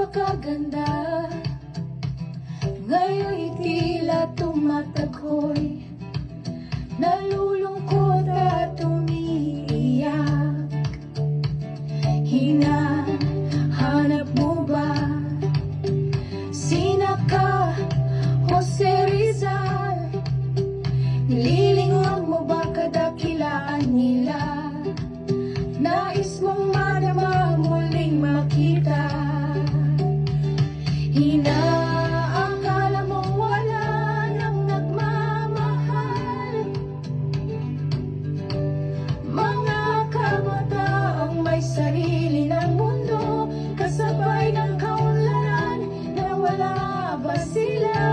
napakaganda. Ngayon'y tila tumataghoy, nalulungkot at umiiyak. Hinahanap mo ba sina ka, Jose Rizal? Nililingon mo ba kadakilaan nila? Nais mong madama, muling makita. Inaakala mo wala nang nagmamahal. Mga kabataang may sarili ng mundo, kasabay ng kaunlaran, na wala ba sila?